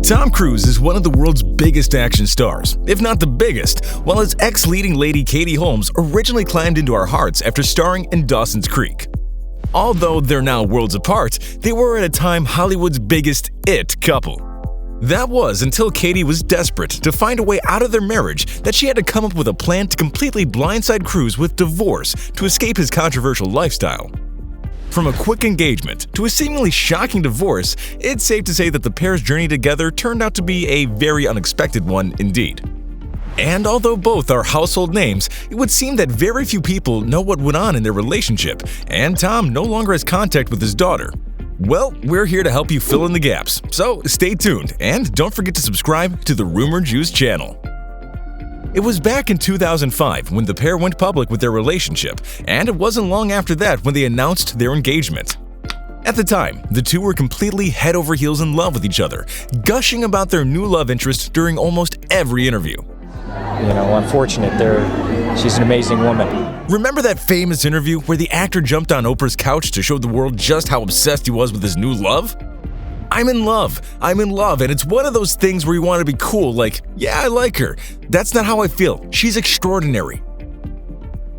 Tom Cruise is one of the world's biggest action stars, if not the biggest, while his ex-leading lady Katie Holmes originally climbed into our hearts after starring in Dawson's Creek. Although they're now worlds apart, they were at a time Hollywood's biggest it couple. That was until Katie was desperate to find a way out of their marriage that she had to come up with a plan to completely blindside Cruise with divorce to escape his controversial lifestyle. From a quick engagement to a seemingly shocking divorce, it's safe to say that the pair's journey together turned out to be a very unexpected one indeed. And although both are household names, it would seem that very few people know what went on in their relationship, and Tom no longer has contact with his daughter. Well, we're here to help you fill in the gaps, so stay tuned and don't forget to subscribe to the Rumour Juice channel. It was back in 2005 when the pair went public with their relationship, and it wasn't long after that when they announced their engagement. At the time, the two were completely head over heels in love with each other, gushing about their new love interest during almost every interview. Unfortunate. She's an amazing woman. Remember that famous interview where the actor jumped on Oprah's couch to show the world just how obsessed he was with his new love? I'm in love, and it's one of those things where you want to be cool, like, yeah, I like her. That's not how I feel. She's extraordinary.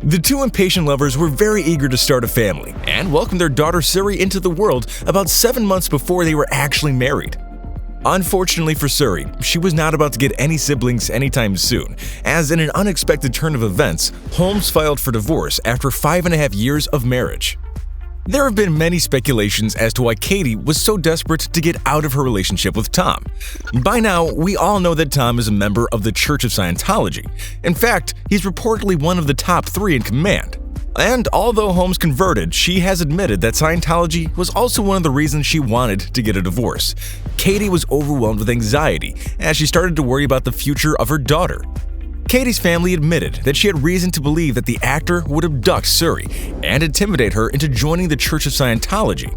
The two impatient lovers were very eager to start a family and welcomed their daughter Suri into the world about 7 months before they were actually married. Unfortunately for Suri, she was not about to get any siblings anytime soon, as in an unexpected turn of events, Holmes filed for divorce after 5.5 years of marriage. There have been many speculations as to why Katie was so desperate to get out of her relationship with Tom. By now, we all know that Tom is a member of the Church of Scientology. In fact, he's reportedly one of the top 3 in command. And although Holmes converted, she has admitted that Scientology was also one of the reasons she wanted to get a divorce. Katie was overwhelmed with anxiety as she started to worry about the future of her daughter. Katie's family admitted that she had reason to believe that the actor would abduct Suri and intimidate her into joining the Church of Scientology.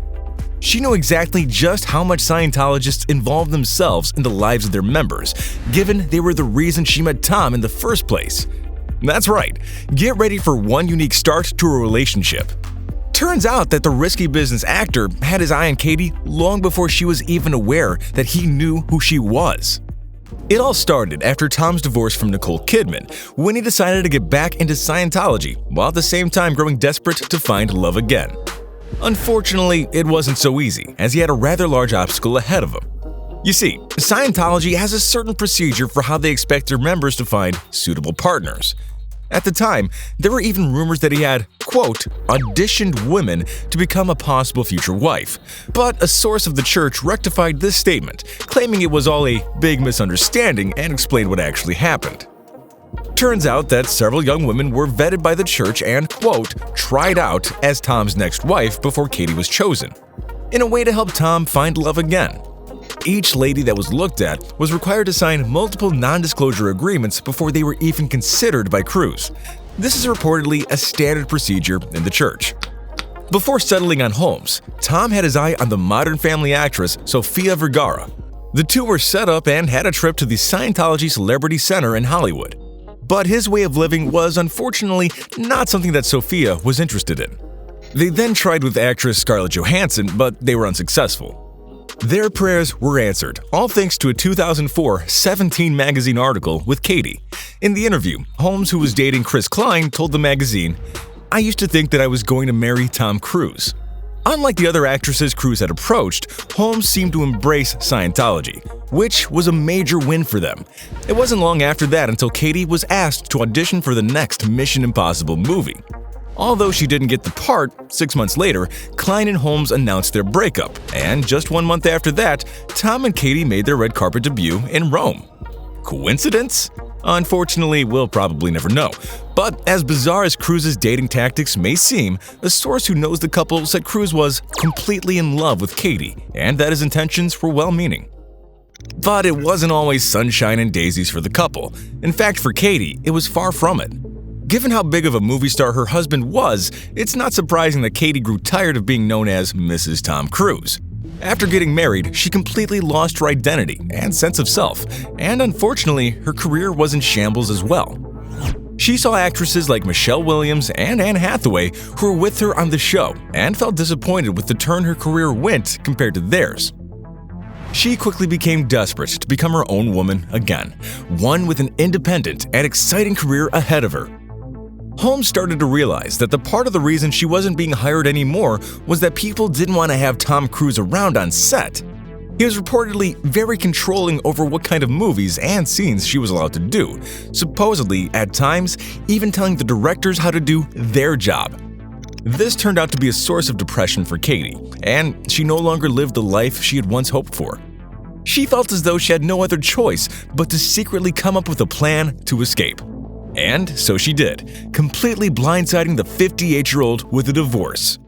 She knew exactly just how much Scientologists involved themselves in the lives of their members, given they were the reason she met Tom in the first place. That's right, get ready for one unique start to a relationship. Turns out that the risky business actor had his eye on Katie long before she was even aware that he knew who she was. It all started after Tom's divorce from Nicole Kidman, when he decided to get back into Scientology, while at the same time growing desperate to find love again. Unfortunately, it wasn't so easy, as he had a rather large obstacle ahead of him. You see, Scientology has a certain procedure for how they expect their members to find suitable partners. At the time, there were even rumors that he had, quote, auditioned women to become a possible future wife. But a source of the church rectified this statement, claiming it was all a big misunderstanding and explained what actually happened. Turns out that several young women were vetted by the church and, quote, tried out as Tom's next wife before Katie was chosen, in a way to help Tom find love again. Each lady that was looked at was required to sign multiple non-disclosure agreements before they were even considered by Cruise. This is reportedly a standard procedure in the church. Before settling on Holmes, Tom had his eye on the Modern Family actress Sofia Vergara. The two were set up and had a trip to the Scientology Celebrity Center in Hollywood. But his way of living was unfortunately not something that Sofia was interested in. They then tried with actress Scarlett Johansson, but they were unsuccessful. Their prayers were answered, all thanks to a 2004 17 magazine article with Katie. In the interview, Holmes, who was dating Chris Klein, told the magazine, "I used to think that I was going to marry Tom Cruise." Unlike the other actresses Cruise had approached, Holmes seemed to embrace Scientology, which was a major win for them. It wasn't long after that until Katie was asked to audition for the next Mission Impossible movie. Although she didn't get the part, 6 months later, Klein and Holmes announced their breakup, and just 1 month after that, Tom and Katie made their red carpet debut in Rome. Coincidence? Unfortunately, we'll probably never know. But as bizarre as Cruise's dating tactics may seem, a source who knows the couple said Cruise was completely in love with Katie, and that his intentions were well-meaning. But it wasn't always sunshine and daisies for the couple. In fact, for Katie, it was far from it. Given how big of a movie star her husband was, it's not surprising that Katie grew tired of being known as Mrs. Tom Cruise. After getting married, she completely lost her identity and sense of self, and unfortunately, her career was in shambles as well. She saw actresses like Michelle Williams and Anne Hathaway who were with her on the show and felt disappointed with the turn her career went compared to theirs. She quickly became desperate to become her own woman again, one with an independent and exciting career ahead of her. Holmes started to realize that the part of the reason she wasn't being hired anymore was that people didn't want to have Tom Cruise around on set. He was reportedly very controlling over what kind of movies and scenes she was allowed to do, supposedly, at times, even telling the directors how to do their job. This turned out to be a source of depression for Katie, and she no longer lived the life she had once hoped for. She felt as though she had no other choice but to secretly come up with a plan to escape. And so she did, completely blindsiding the 58-year-old with a divorce.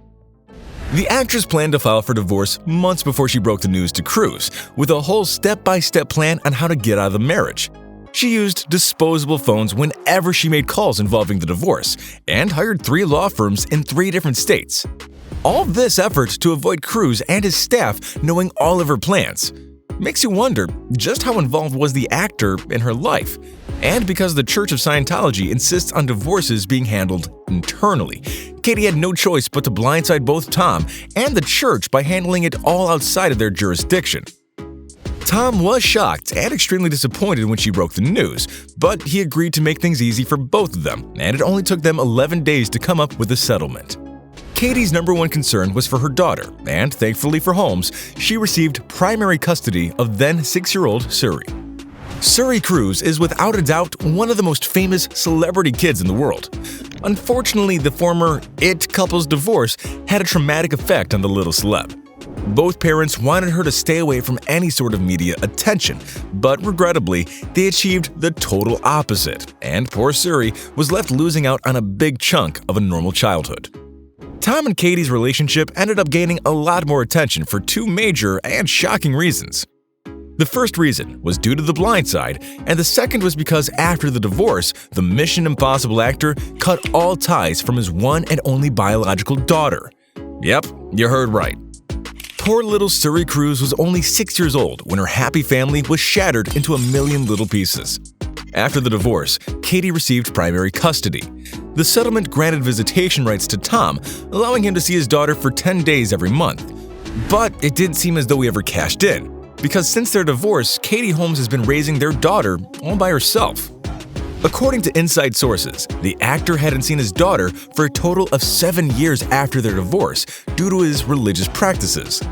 The actress planned to file for divorce months before she broke the news to Cruise, with a whole step-by-step plan on how to get out of the marriage. She used disposable phones whenever she made calls involving the divorce, and hired 3 law firms in 3 different states. All this effort to avoid Cruise and his staff knowing all of her plans. Makes you wonder just how involved was the actor in her life. And because the Church of Scientology insists on divorces being handled internally, Katie had no choice but to blindside both Tom and the church by handling it all outside of their jurisdiction. Tom was shocked and extremely disappointed when she broke the news, but he agreed to make things easy for both of them, and it only took them 11 days to come up with a settlement. Katie's number one concern was for her daughter, and thankfully for Holmes, she received primary custody of then 6-year-old Suri. Suri Cruise is without a doubt one of the most famous celebrity kids in the world. Unfortunately, the former It couple's divorce had a traumatic effect on the little celeb. Both parents wanted her to stay away from any sort of media attention, but regrettably, they achieved the total opposite, and poor Suri was left losing out on a big chunk of a normal childhood. Tom and Katie's relationship ended up gaining a lot more attention for 2 major and shocking reasons. The first reason was due to The Blind Side, and the second was because after the divorce, the Mission Impossible actor cut all ties from his one and only biological daughter. Yep, you heard right. Poor little Suri Cruise was only 6 years old when her happy family was shattered into a million little pieces. After the divorce, Katie received primary custody. The settlement granted visitation rights to Tom, allowing him to see his daughter for 10 days every month. But it didn't seem as though he ever cashed in, because since their divorce, Katie Holmes has been raising their daughter all by herself. According to inside sources, the actor hadn't seen his daughter for a total of 7 years after their divorce due to his religious practices.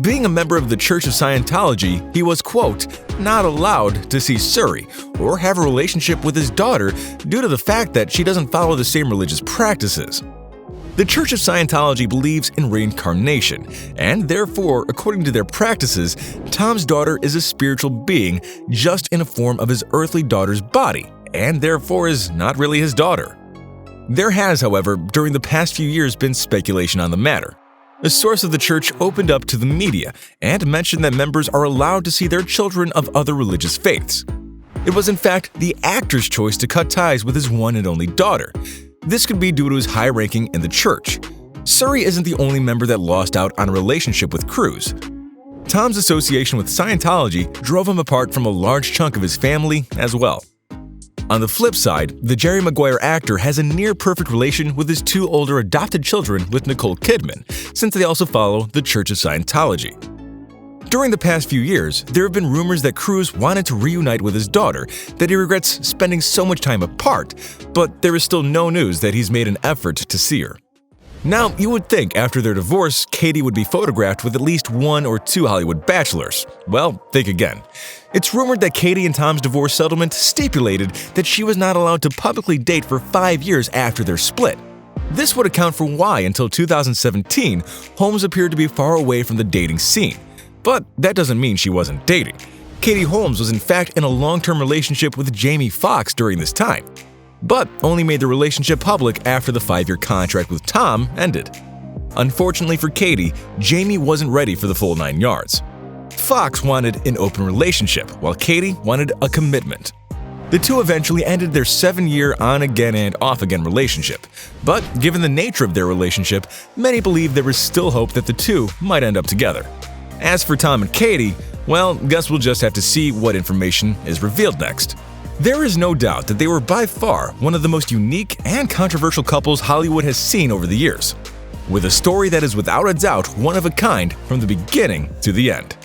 Being a member of the Church of Scientology, he was, quote, not allowed to see Suri or have a relationship with his daughter due to the fact that she doesn't follow the same religious practices. The Church of Scientology believes in reincarnation, and therefore, according to their practices, Tom's daughter is a spiritual being just in a form of his earthly daughter's body, and therefore is not really his daughter. There has, however, during the past few years been speculation on the matter. A source of the church opened up to the media and mentioned that members are allowed to see their children of other religious faiths. It was in fact the actor's choice to cut ties with his one and only daughter. This could be due to his high ranking in the church. Suri isn't the only member that lost out on a relationship with Cruise. Tom's association with Scientology drove him apart from a large chunk of his family as well. On the flip side, the Jerry Maguire actor has a near-perfect relation with his 2 older adopted children with Nicole Kidman, since they also follow the Church of Scientology. During the past few years, there have been rumors that Cruise wanted to reunite with his daughter, that he regrets spending so much time apart, but there is still no news that he's made an effort to see her. Now, you would think after their divorce, Katie would be photographed with at least 1 or 2 Hollywood bachelors. Well, think again. It's rumored that Katie and Tom's divorce settlement stipulated that she was not allowed to publicly date for 5 years after their split. This would account for why, until 2017, Holmes appeared to be far away from the dating scene. But that doesn't mean she wasn't dating. Katie Holmes was in fact in a long-term relationship with Jamie Foxx during this time, but only made the relationship public after the 5-year contract with Tom ended. Unfortunately for Katie, Jamie wasn't ready for the full 9 yards. Fox wanted an open relationship, while Katie wanted a commitment. The two eventually ended their 7-year on-again and off-again relationship, but given the nature of their relationship, many believe there is still hope that the two might end up together. As for Tom and Katie, well, guess we'll just have to see what information is revealed next. There is no doubt that they were by far one of the most unique and controversial couples Hollywood has seen over the years, with a story that is without a doubt one of a kind from the beginning to the end.